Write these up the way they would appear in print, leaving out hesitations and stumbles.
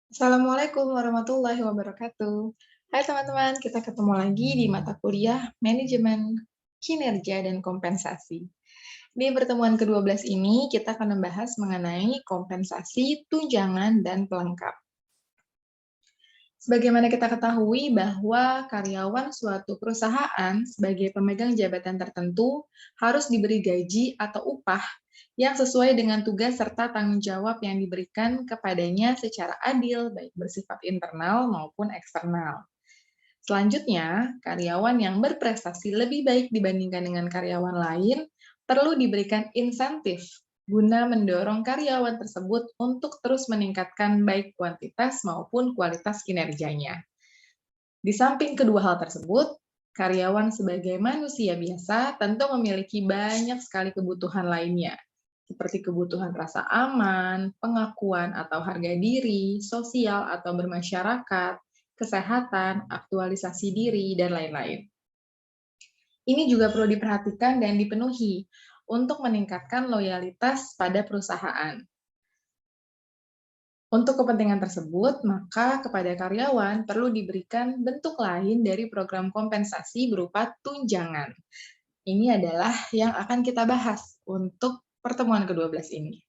Assalamualaikum warahmatullahi wabarakatuh. Hai teman-teman, kita ketemu lagi di mata kuliah Manajemen Kinerja dan Kompensasi. Di pertemuan ke-12 ini, kita akan membahas mengenai kompensasi, tunjangan, dan pelengkap. Sebagaimana kita ketahui bahwa karyawan suatu perusahaan sebagai pemegang jabatan tertentu harus diberi gaji atau upah yang sesuai dengan tugas serta tanggung jawab yang diberikan kepadanya secara adil, baik bersifat internal maupun eksternal. Selanjutnya, karyawan yang berprestasi lebih baik dibandingkan dengan karyawan lain perlu diberikan insentif guna mendorong karyawan tersebut untuk terus meningkatkan baik kuantitas maupun kualitas kinerjanya. Di samping kedua hal tersebut, karyawan sebagai manusia biasa tentu memiliki banyak sekali kebutuhan lainnya, seperti kebutuhan rasa aman, pengakuan atau harga diri, sosial atau bermasyarakat, kesehatan, aktualisasi diri, dan lain-lain. Ini juga perlu diperhatikan dan dipenuhi untuk meningkatkan loyalitas pada perusahaan. Untuk kepentingan tersebut, maka kepada karyawan perlu diberikan bentuk lain dari program kompensasi berupa tunjangan. Ini adalah yang akan kita bahas untuk pertemuan ke-12 ini.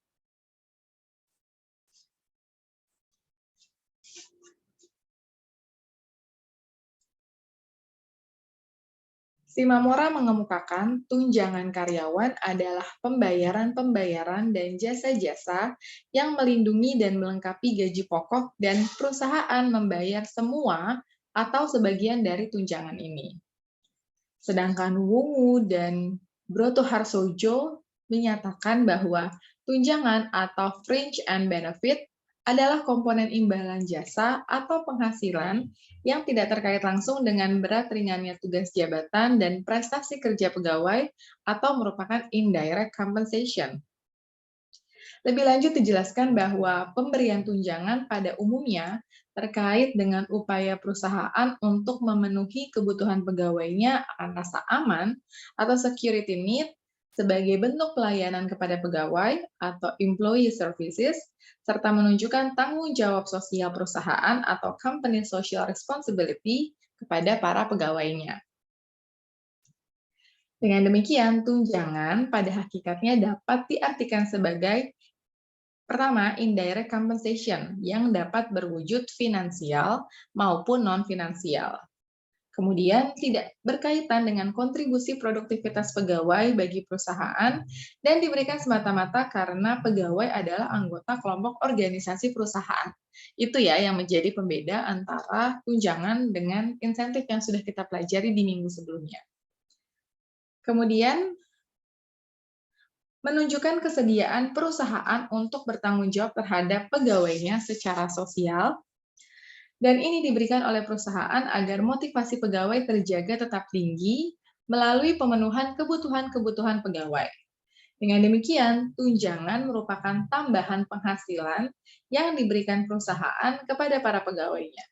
Simamora mengemukakan tunjangan karyawan adalah pembayaran-pembayaran dan jasa-jasa yang melindungi dan melengkapi gaji pokok dan perusahaan membayar semua atau sebagian dari tunjangan ini. Sedangkan Wungu dan Brotoharsojo menyatakan bahwa tunjangan atau fringe and benefit adalah komponen imbalan jasa atau penghasilan yang tidak terkait langsung dengan berat ringannya tugas jabatan dan prestasi kerja pegawai atau merupakan indirect compensation. Lebih lanjut dijelaskan bahwa pemberian tunjangan pada umumnya terkait dengan upaya perusahaan untuk memenuhi kebutuhan pegawainya akan rasa aman atau security need sebagai bentuk pelayanan kepada pegawai atau employee services, serta menunjukkan tanggung jawab sosial perusahaan atau company social responsibility kepada para pegawainya. Dengan demikian, tunjangan pada hakikatnya dapat diartikan sebagai pertama, indirect compensation yang dapat berwujud finansial maupun non-finansial. Kemudian, tidak berkaitan dengan kontribusi produktivitas pegawai bagi perusahaan dan diberikan semata-mata karena pegawai adalah anggota kelompok organisasi perusahaan. Itu ya yang menjadi pembeda antara tunjangan dengan insentif yang sudah kita pelajari di minggu sebelumnya. Kemudian, menunjukkan kesediaan perusahaan untuk bertanggung jawab terhadap pegawainya secara sosial, dan ini diberikan oleh perusahaan agar motivasi pegawai terjaga tetap tinggi melalui pemenuhan kebutuhan-kebutuhan pegawai. Dengan demikian, tunjangan merupakan tambahan penghasilan yang diberikan perusahaan kepada para pegawainya.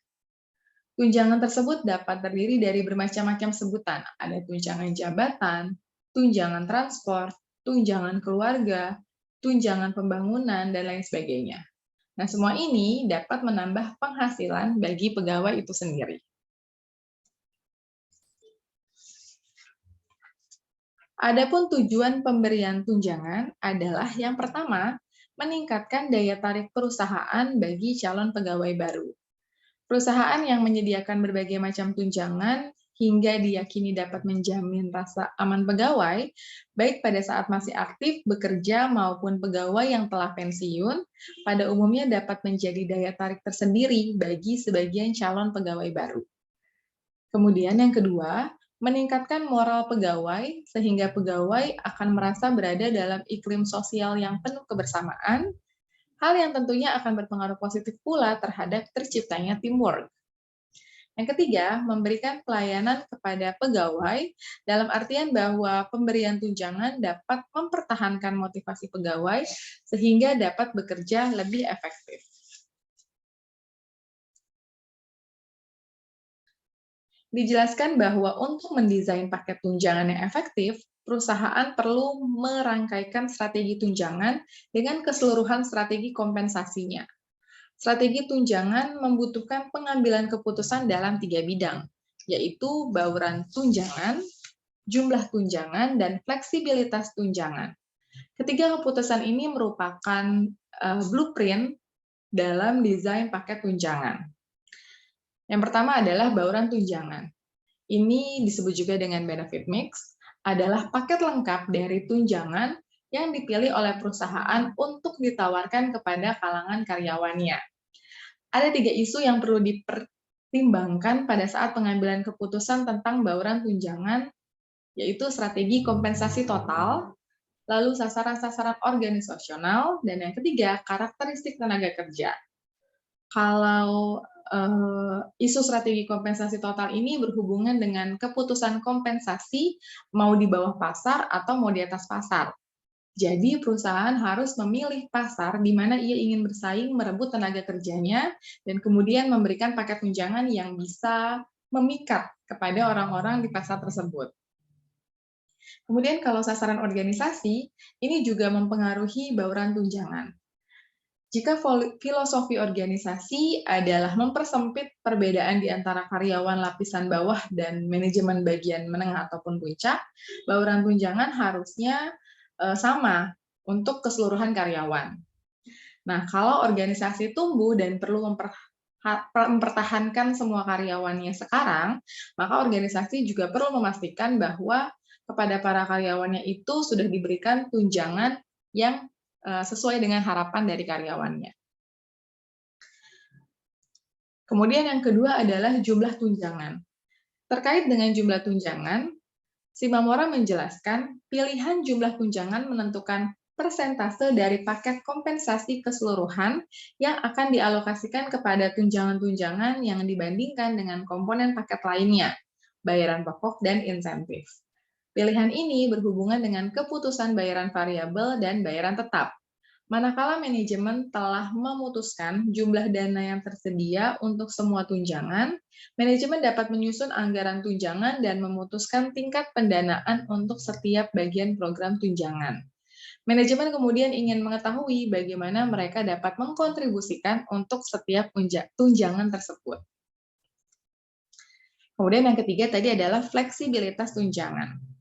Tunjangan tersebut dapat terdiri dari bermacam-macam sebutan, ada tunjangan jabatan, tunjangan transport, tunjangan keluarga, tunjangan pembangunan, dan lain sebagainya. Nah, semua ini dapat menambah penghasilan bagi pegawai itu sendiri. Adapun tujuan pemberian tunjangan adalah yang pertama, meningkatkan daya tarik perusahaan bagi calon pegawai baru. Perusahaan yang menyediakan berbagai macam tunjangan hingga diyakini dapat menjamin rasa aman pegawai, baik pada saat masih aktif bekerja maupun pegawai yang telah pensiun, pada umumnya dapat menjadi daya tarik tersendiri bagi sebagian calon pegawai baru. Kemudian yang kedua, meningkatkan moral pegawai sehingga pegawai akan merasa berada dalam iklim sosial yang penuh kebersamaan, hal yang tentunya akan berpengaruh positif pula terhadap terciptanya teamwork. Yang ketiga, memberikan pelayanan kepada pegawai dalam artian bahwa pemberian tunjangan dapat mempertahankan motivasi pegawai sehingga dapat bekerja lebih efektif. Dijelaskan bahwa untuk mendesain paket tunjangan yang efektif, perusahaan perlu merangkaikan strategi tunjangan dengan keseluruhan strategi kompensasinya. Strategi tunjangan membutuhkan pengambilan keputusan dalam 3 bidang, yaitu bauran tunjangan, jumlah tunjangan, dan fleksibilitas tunjangan. Ketiga keputusan ini merupakan blueprint dalam desain paket tunjangan. Yang pertama adalah bauran tunjangan. Ini disebut juga dengan benefit mix, adalah paket lengkap dari tunjangan yang dipilih oleh perusahaan untuk ditawarkan kepada kalangan karyawannya. Ada 3 isu yang perlu dipertimbangkan pada saat pengambilan keputusan tentang bauran tunjangan, yaitu strategi kompensasi total, lalu sasaran-sasaran organisasional, dan yang ketiga, karakteristik tenaga kerja. Kalau isu strategi kompensasi total ini berhubungan dengan keputusan kompensasi mau di bawah pasar atau mau di atas pasar. Jadi perusahaan harus memilih pasar di mana ia ingin bersaing merebut tenaga kerjanya dan kemudian memberikan paket tunjangan yang bisa memikat kepada orang-orang di pasar tersebut. Kemudian kalau sasaran organisasi, ini juga mempengaruhi bauran tunjangan. Jika filosofi organisasi adalah mempersempit perbedaan di antara karyawan lapisan bawah dan manajemen bagian menengah ataupun puncak, bauran tunjangan harusnya sama untuk keseluruhan karyawan. Nah, kalau organisasi tumbuh dan perlu mempertahankan semua karyawannya sekarang, maka organisasi juga perlu memastikan bahwa kepada para karyawannya itu sudah diberikan tunjangan yang sesuai dengan harapan dari karyawannya. Kemudian yang kedua adalah jumlah tunjangan. Terkait dengan jumlah tunjangan, Shimamura menjelaskan pilihan jumlah tunjangan menentukan persentase dari paket kompensasi keseluruhan yang akan dialokasikan kepada tunjangan-tunjangan yang dibandingkan dengan komponen paket lainnya, bayaran pokok dan insentif. Pilihan ini berhubungan dengan keputusan bayaran variabel dan bayaran tetap. Manakala manajemen telah memutuskan jumlah dana yang tersedia untuk semua tunjangan, manajemen dapat menyusun anggaran tunjangan dan memutuskan tingkat pendanaan untuk setiap bagian program tunjangan. Manajemen kemudian ingin mengetahui bagaimana mereka dapat mengkontribusikan untuk setiap tunjangan tersebut. Kemudian yang ketiga tadi adalah fleksibilitas tunjangan.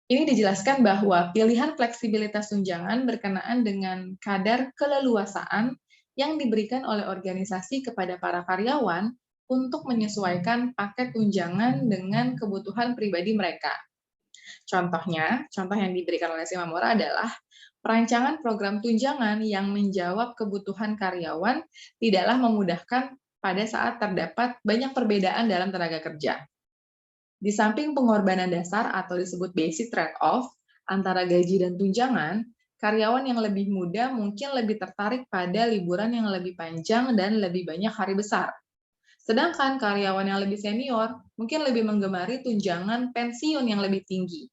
Ini dijelaskan bahwa pilihan fleksibilitas tunjangan berkenaan dengan kadar keleluasaan yang diberikan oleh organisasi kepada para karyawan untuk menyesuaikan paket tunjangan dengan kebutuhan pribadi mereka. Contohnya, contoh yang diberikan oleh Shimamura adalah perancangan program tunjangan yang menjawab kebutuhan karyawan tidaklah memudahkan pada saat terdapat banyak perbedaan dalam tenaga kerja. Di samping pengorbanan dasar atau disebut basic trade-off antara gaji dan tunjangan, karyawan yang lebih muda mungkin lebih tertarik pada liburan yang lebih panjang dan lebih banyak hari besar. Sedangkan karyawan yang lebih senior mungkin lebih menggemari tunjangan pensiun yang lebih tinggi.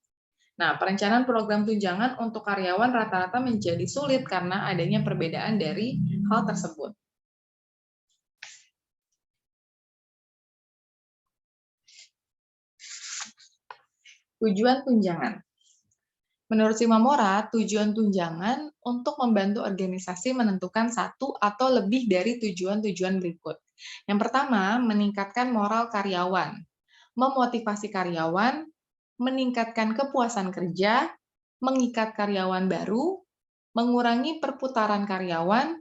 Nah, perencanaan program tunjangan untuk karyawan rata-rata menjadi sulit karena adanya perbedaan dari hal tersebut. Tujuan tunjangan. Menurut Shimamura, tujuan tunjangan untuk membantu organisasi menentukan satu atau lebih dari tujuan-tujuan berikut. Yang pertama, meningkatkan moral karyawan, memotivasi karyawan, meningkatkan kepuasan kerja, mengikat karyawan baru, mengurangi perputaran karyawan,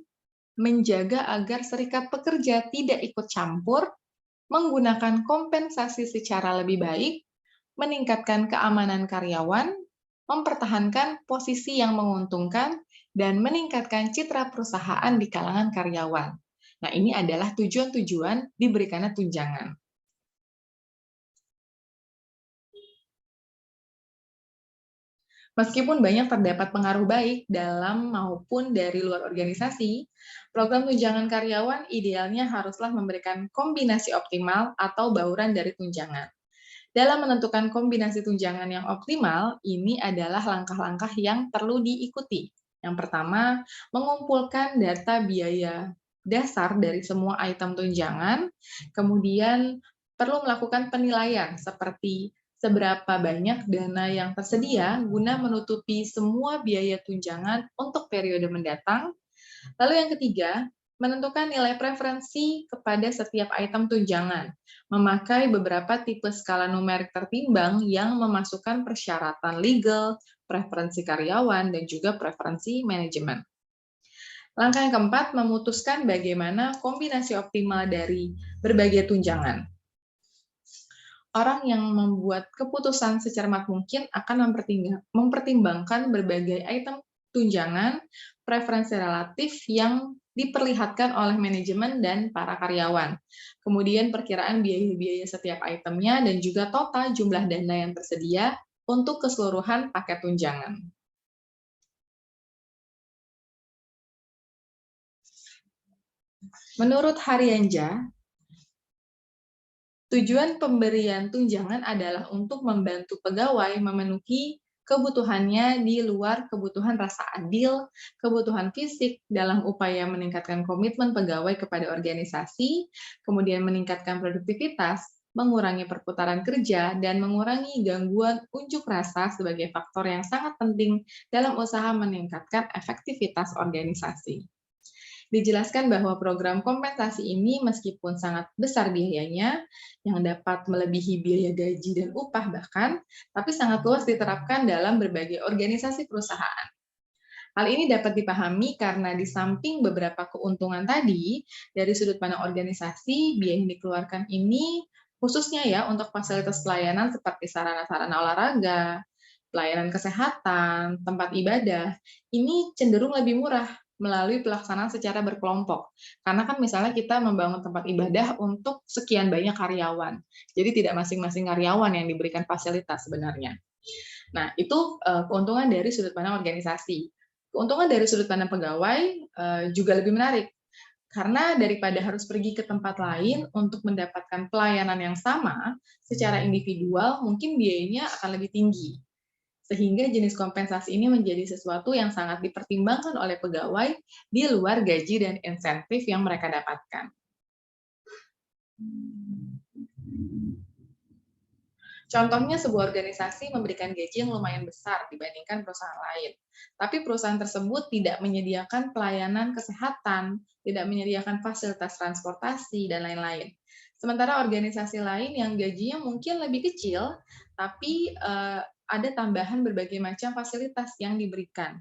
menjaga agar serikat pekerja tidak ikut campur, menggunakan kompensasi secara lebih baik, meningkatkan keamanan karyawan, mempertahankan posisi yang menguntungkan, dan meningkatkan citra perusahaan di kalangan karyawan. Nah, ini adalah tujuan-tujuan diberikannya tunjangan. Meskipun banyak terdapat pengaruh baik dalam maupun dari luar organisasi, program tunjangan karyawan idealnya haruslah memberikan kombinasi optimal atau bauran dari tunjangan. Dalam menentukan kombinasi tunjangan yang optimal, ini adalah langkah-langkah yang perlu diikuti. Yang pertama, mengumpulkan data biaya dasar dari semua item tunjangan, kemudian perlu melakukan penilaian seperti seberapa banyak dana yang tersedia guna menutupi semua biaya tunjangan untuk periode mendatang, Lalu yang ketiga, menentukan nilai preferensi kepada setiap item tunjangan, memakai beberapa tipe skala numerik tertimbang yang memasukkan persyaratan legal, preferensi karyawan, dan juga preferensi manajemen. Langkah yang keempat, memutuskan bagaimana kombinasi optimal dari berbagai tunjangan. Orang yang membuat keputusan secermat mungkin akan mempertimbangkan berbagai item tunjangan, preferensi relatif yang diperlihatkan oleh manajemen dan para karyawan. Kemudian perkiraan biaya-biaya setiap itemnya dan juga total jumlah dana yang tersedia untuk keseluruhan paket tunjangan. Menurut Haryanja, tujuan pemberian tunjangan adalah untuk membantu pegawai memenuhi kebutuhannya di luar kebutuhan rasa adil, kebutuhan fisik dalam upaya meningkatkan komitmen pegawai kepada organisasi, kemudian meningkatkan produktivitas, mengurangi perputaran kerja, dan mengurangi gangguan unjuk rasa sebagai faktor yang sangat penting dalam usaha meningkatkan efektivitas organisasi. Dijelaskan bahwa program kompensasi ini meskipun sangat besar biayanya, yang dapat melebihi biaya gaji dan upah bahkan, tapi sangat luas diterapkan dalam berbagai organisasi perusahaan. Hal ini dapat dipahami karena di samping beberapa keuntungan tadi, dari sudut pandang organisasi, biaya yang dikeluarkan ini khususnya ya untuk fasilitas pelayanan seperti sarana-sarana olahraga, pelayanan kesehatan, tempat ibadah, ini cenderung lebih murah melalui pelaksanaan secara berkelompok. Karena kan misalnya kita membangun tempat ibadah untuk sekian banyak karyawan. Jadi tidak masing-masing karyawan yang diberikan fasilitas sebenarnya. Nah, itu keuntungan dari sudut pandang organisasi. Keuntungan dari sudut pandang pegawai juga lebih menarik. Karena daripada harus pergi ke tempat lain untuk mendapatkan pelayanan yang sama secara individual, mungkin biayanya akan lebih tinggi. Sehingga jenis kompensasi ini menjadi sesuatu yang sangat dipertimbangkan oleh pegawai di luar gaji dan insentif yang mereka dapatkan. Contohnya sebuah organisasi memberikan gaji yang lumayan besar dibandingkan perusahaan lain. Tapi perusahaan tersebut tidak menyediakan pelayanan kesehatan, tidak menyediakan fasilitas transportasi, dan lain-lain. Sementara organisasi lain yang gajinya mungkin lebih kecil, tapi ada tambahan berbagai macam fasilitas yang diberikan,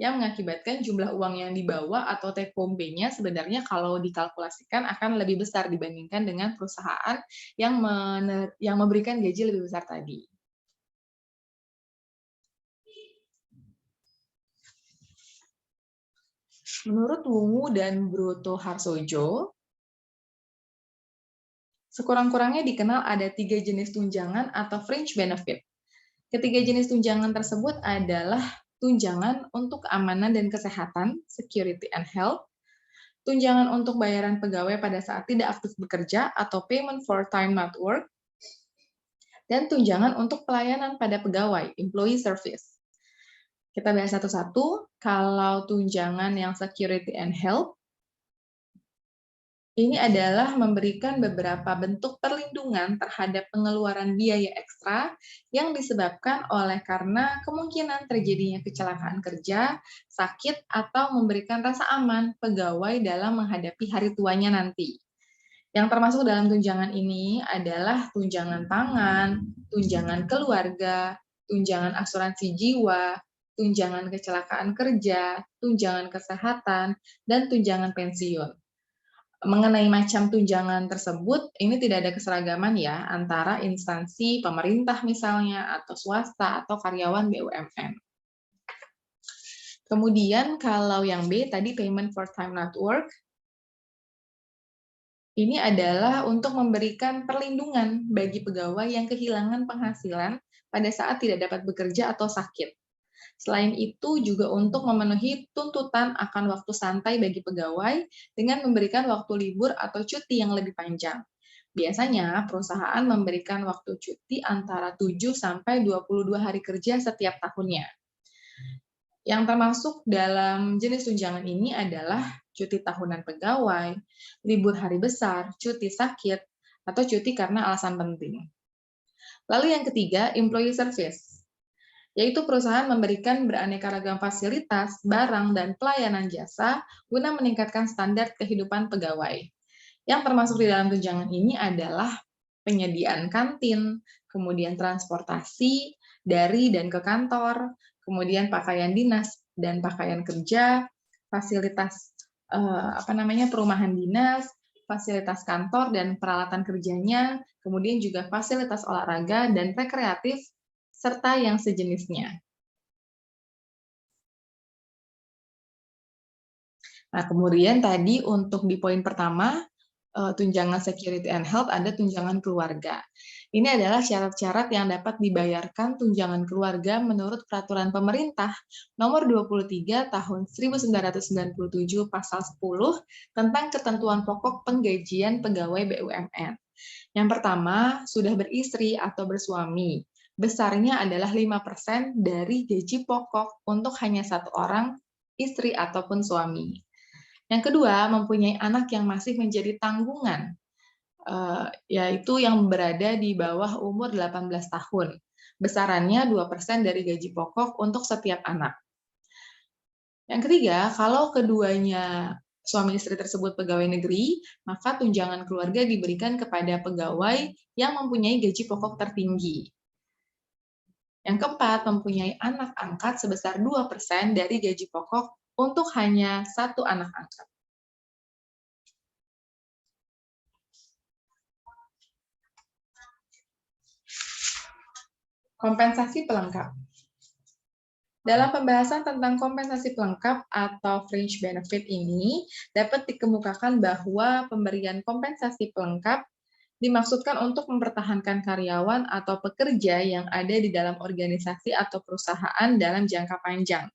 yang mengakibatkan jumlah uang yang dibawa atau take home pay-nya sebenarnya kalau dikalkulasikan akan lebih besar dibandingkan dengan perusahaan yang memberikan gaji lebih besar tadi. Menurut Wungu dan Broto Harsojo, sekurang-kurangnya dikenal ada 3 jenis tunjangan atau fringe benefit. Ketiga jenis tunjangan tersebut adalah tunjangan untuk keamanan dan kesehatan, security and health, tunjangan untuk bayaran pegawai pada saat tidak aktif bekerja atau payment for time not work, dan tunjangan untuk pelayanan pada pegawai, employee service. Kita bahas satu-satu. Kalau tunjangan yang security and health, ini adalah memberikan beberapa bentuk perlindungan terhadap pengeluaran biaya ekstra yang disebabkan oleh karena kemungkinan terjadinya kecelakaan kerja, sakit, atau memberikan rasa aman pegawai dalam menghadapi hari tuanya nanti. Yang termasuk dalam tunjangan ini adalah tunjangan pangan, tunjangan keluarga, tunjangan asuransi jiwa, tunjangan kecelakaan kerja, tunjangan kesehatan, dan tunjangan pensiun. Mengenai macam tunjangan tersebut, ini tidak ada keseragaman ya antara instansi pemerintah misalnya, atau swasta, atau karyawan BUMN. Kemudian kalau yang B tadi payment for time not work, ini adalah untuk memberikan perlindungan bagi pegawai yang kehilangan penghasilan pada saat tidak dapat bekerja atau sakit. Selain itu juga untuk memenuhi tuntutan akan waktu santai bagi pegawai dengan memberikan waktu libur atau cuti yang lebih panjang. Biasanya perusahaan memberikan waktu cuti antara 7 sampai 22 hari kerja setiap tahunnya. Yang termasuk dalam jenis tunjangan ini adalah cuti tahunan pegawai, libur hari besar, cuti sakit, atau cuti karena alasan penting. Lalu yang ketiga, employee service. yaitu perusahaan memberikan beraneka ragam fasilitas, barang, dan pelayanan jasa guna meningkatkan standar kehidupan pegawai. Yang termasuk di dalam tunjangan ini adalah penyediaan kantin, kemudian transportasi dari dan ke kantor, kemudian pakaian dinas dan pakaian kerja, fasilitas perumahan dinas, fasilitas kantor dan peralatan kerjanya, kemudian juga fasilitas olahraga dan rekreatif, serta yang sejenisnya. Nah, kemudian tadi untuk di poin pertama, tunjangan security and health, ada tunjangan keluarga. Ini adalah syarat-syarat yang dapat dibayarkan tunjangan keluarga menurut Peraturan Pemerintah Nomor 23 Tahun 1997 Pasal 10 tentang ketentuan pokok penggajian pegawai BUMN. Yang pertama, sudah beristri atau bersuami. Besarnya adalah 5% dari gaji pokok untuk hanya satu orang, istri ataupun suami. Yang kedua, mempunyai anak yang masih menjadi tanggungan, yaitu yang berada di bawah umur 18 tahun. Besarannya 2% dari gaji pokok untuk setiap anak. Yang ketiga, kalau keduanya suami istri tersebut pegawai negeri, maka tunjangan keluarga diberikan kepada pegawai yang mempunyai gaji pokok tertinggi. Yang keempat, mempunyai anak angkat sebesar 2% dari gaji pokok untuk hanya satu anak angkat. Kompensasi pelengkap. Dalam pembahasan tentang kompensasi pelengkap atau fringe benefit ini, dapat dikemukakan bahwa pemberian kompensasi pelengkap dimaksudkan untuk mempertahankan karyawan atau pekerja yang ada di dalam organisasi atau perusahaan dalam jangka panjang.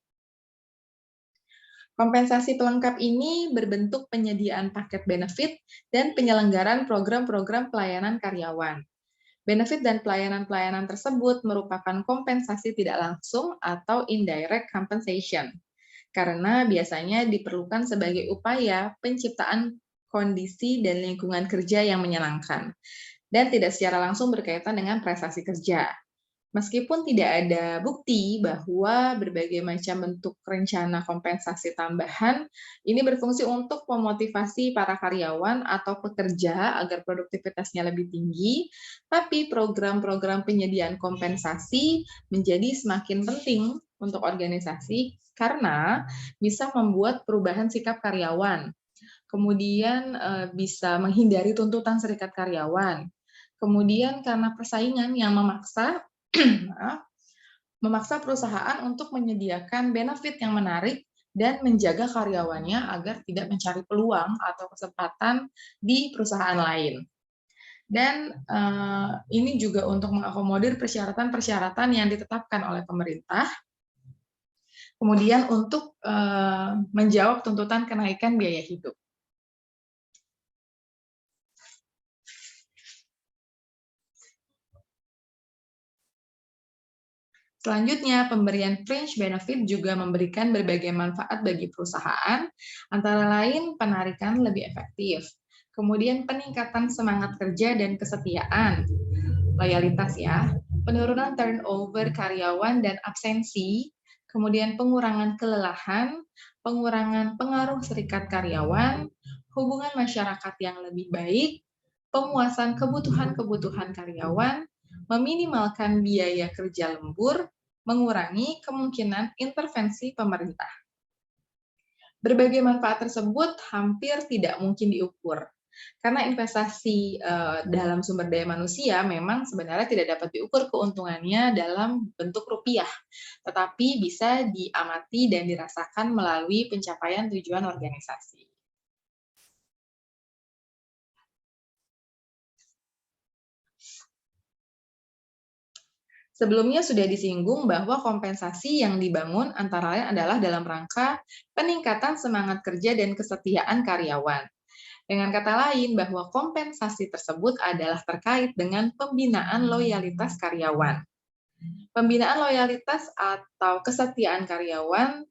Kompensasi pelengkap ini berbentuk penyediaan paket benefit dan penyelenggaraan program-program pelayanan karyawan. Benefit dan pelayanan-pelayanan tersebut merupakan kompensasi tidak langsung atau indirect compensation, karena biasanya diperlukan sebagai upaya penciptaan kondisi dan lingkungan kerja yang menyenangkan, dan tidak secara langsung berkaitan dengan prestasi kerja. Meskipun tidak ada bukti bahwa berbagai macam bentuk rencana kompensasi tambahan ini berfungsi untuk memotivasi para karyawan atau pekerja agar produktivitasnya lebih tinggi, tapi program-program penyediaan kompensasi menjadi semakin penting untuk organisasi karena bisa membuat perubahan sikap karyawan, kemudian bisa menghindari tuntutan serikat karyawan, kemudian karena persaingan yang memaksa perusahaan untuk menyediakan benefit yang menarik dan menjaga karyawannya agar tidak mencari peluang atau kesempatan di perusahaan lain. Dan ini juga untuk mengakomodir persyaratan-persyaratan yang ditetapkan oleh pemerintah, kemudian untuk menjawab tuntutan kenaikan biaya hidup. Selanjutnya, pemberian fringe benefit juga memberikan berbagai manfaat bagi perusahaan, antara lain penarikan lebih efektif, kemudian peningkatan semangat kerja dan kesetiaan, loyalitas ya, penurunan turnover karyawan dan absensi, kemudian pengurangan kelelahan, pengurangan pengaruh serikat karyawan, hubungan masyarakat yang lebih baik, pemuasan kebutuhan-kebutuhan karyawan, meminimalkan biaya kerja lembur, mengurangi kemungkinan intervensi pemerintah. Berbagai manfaat tersebut hampir tidak mungkin diukur, karena investasi dalam sumber daya manusia memang sebenarnya tidak dapat diukur keuntungannya dalam bentuk rupiah, tetapi bisa diamati dan dirasakan melalui pencapaian tujuan organisasi. Sebelumnya sudah disinggung bahwa kompensasi yang dibangun antara lain adalah dalam rangka peningkatan semangat kerja dan kesetiaan karyawan. Dengan kata lain, bahwa kompensasi tersebut adalah terkait dengan pembinaan loyalitas karyawan. Pembinaan loyalitas atau kesetiaan karyawan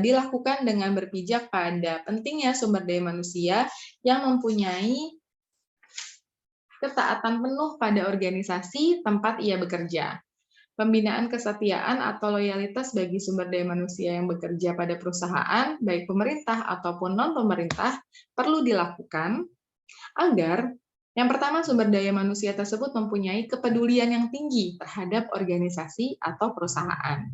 dilakukan dengan berpijak pada pentingnya sumber daya manusia yang mempunyai ketaatan penuh pada organisasi tempat ia bekerja. Pembinaan kesetiaan atau loyalitas bagi sumber daya manusia yang bekerja pada perusahaan, baik pemerintah ataupun non-pemerintah, perlu dilakukan agar yang pertama, sumber daya manusia tersebut mempunyai kepedulian yang tinggi terhadap organisasi atau perusahaan.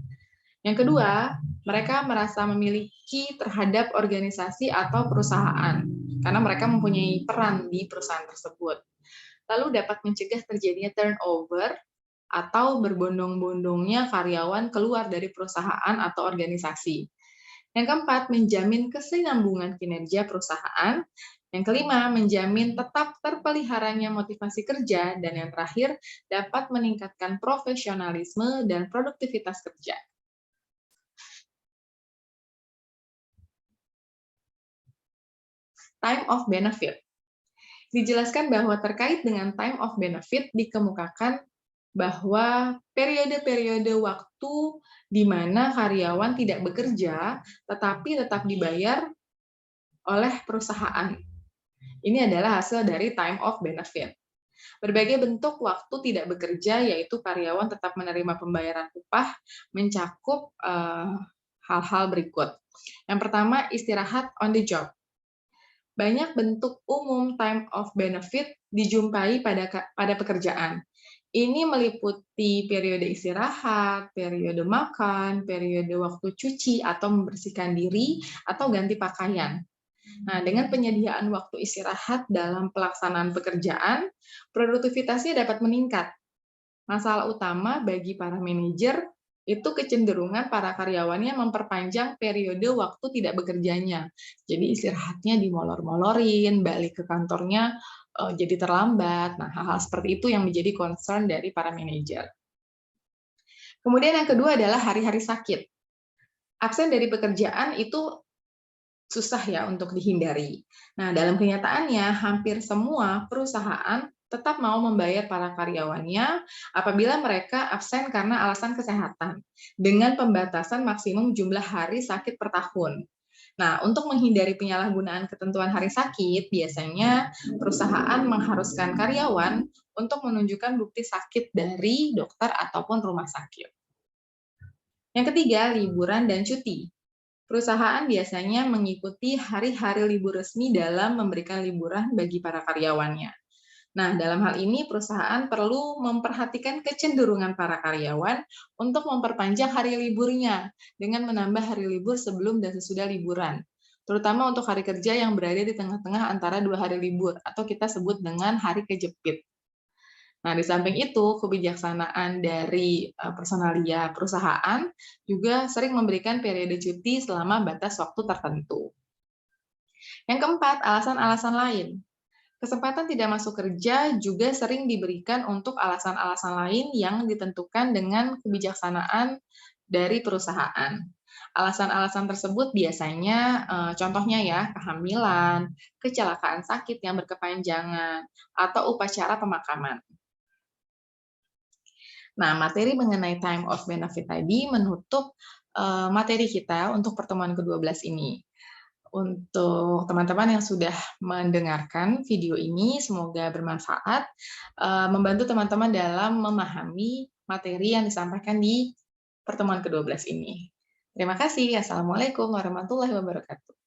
Yang kedua, mereka merasa memiliki terhadap organisasi atau perusahaan, karena mereka mempunyai peran di perusahaan tersebut. Lalu dapat mencegah terjadinya turnover atau berbondong-bondongnya karyawan keluar dari perusahaan atau organisasi. Yang keempat, menjamin kesinambungan kinerja perusahaan. Yang kelima, menjamin tetap terpeliharanya motivasi kerja. Dan yang terakhir, dapat meningkatkan profesionalisme dan produktivitas kerja. Time of benefit. Dijelaskan bahwa terkait dengan time of benefit dikemukakan bahwa periode-periode waktu di mana karyawan tidak bekerja, tetapi tetap dibayar oleh perusahaan. Ini adalah hasil dari time of benefit. Berbagai bentuk waktu tidak bekerja, yaitu karyawan tetap menerima pembayaran upah, mencakup hal-hal berikut. Yang pertama, istirahat on the job. Banyak bentuk umum time of benefit dijumpai pada pekerjaan. Ini meliputi periode istirahat, periode makan, periode waktu cuci atau membersihkan diri, atau ganti pakaian. Nah, dengan penyediaan waktu istirahat dalam pelaksanaan pekerjaan, produktivitasnya dapat meningkat. Masalah utama bagi para manajer itu kecenderungan para karyawannya memperpanjang periode waktu tidak bekerjanya. Jadi istirahatnya dimolor-molorin, balik ke kantornya jadi terlambat. Nah, hal-hal seperti itu yang menjadi concern dari para manajer. Kemudian yang kedua adalah hari-hari sakit. Absen dari pekerjaan itu susah ya untuk dihindari. Nah, dalam kenyataannya, hampir semua perusahaan tetap mau membayar para karyawannya apabila mereka absen karena alasan kesehatan, dengan pembatasan maksimum jumlah hari sakit per tahun. Nah, untuk menghindari penyalahgunaan ketentuan hari sakit, biasanya perusahaan mengharuskan karyawan untuk menunjukkan bukti sakit dari dokter ataupun rumah sakit. Yang ketiga, liburan dan cuti. Perusahaan biasanya mengikuti hari-hari libur resmi dalam memberikan liburan bagi para karyawannya. Nah, dalam hal ini perusahaan perlu memperhatikan kecenderungan para karyawan untuk memperpanjang hari liburnya dengan menambah hari libur sebelum dan sesudah liburan, terutama untuk hari kerja yang berada di tengah-tengah antara 2 hari libur atau kita sebut dengan hari kejepit. Nah, di samping itu, kebijaksanaan dari personalia perusahaan juga sering memberikan periode cuti selama batas waktu tertentu. Yang keempat, alasan-alasan lain. Kesempatan tidak masuk kerja juga sering diberikan untuk alasan-alasan lain yang ditentukan dengan kebijaksanaan dari perusahaan. Alasan-alasan tersebut biasanya, contohnya ya, kehamilan, kecelakaan sakit yang berkepanjangan, atau upacara pemakaman. Nah, materi mengenai time of benefit tadi menutup materi kita untuk pertemuan ke-12 ini. Untuk teman-teman yang sudah mendengarkan video ini, semoga bermanfaat, membantu teman-teman dalam memahami materi yang disampaikan di pertemuan ke-12 ini. Terima kasih. Assalamualaikum warahmatullahi wabarakatuh.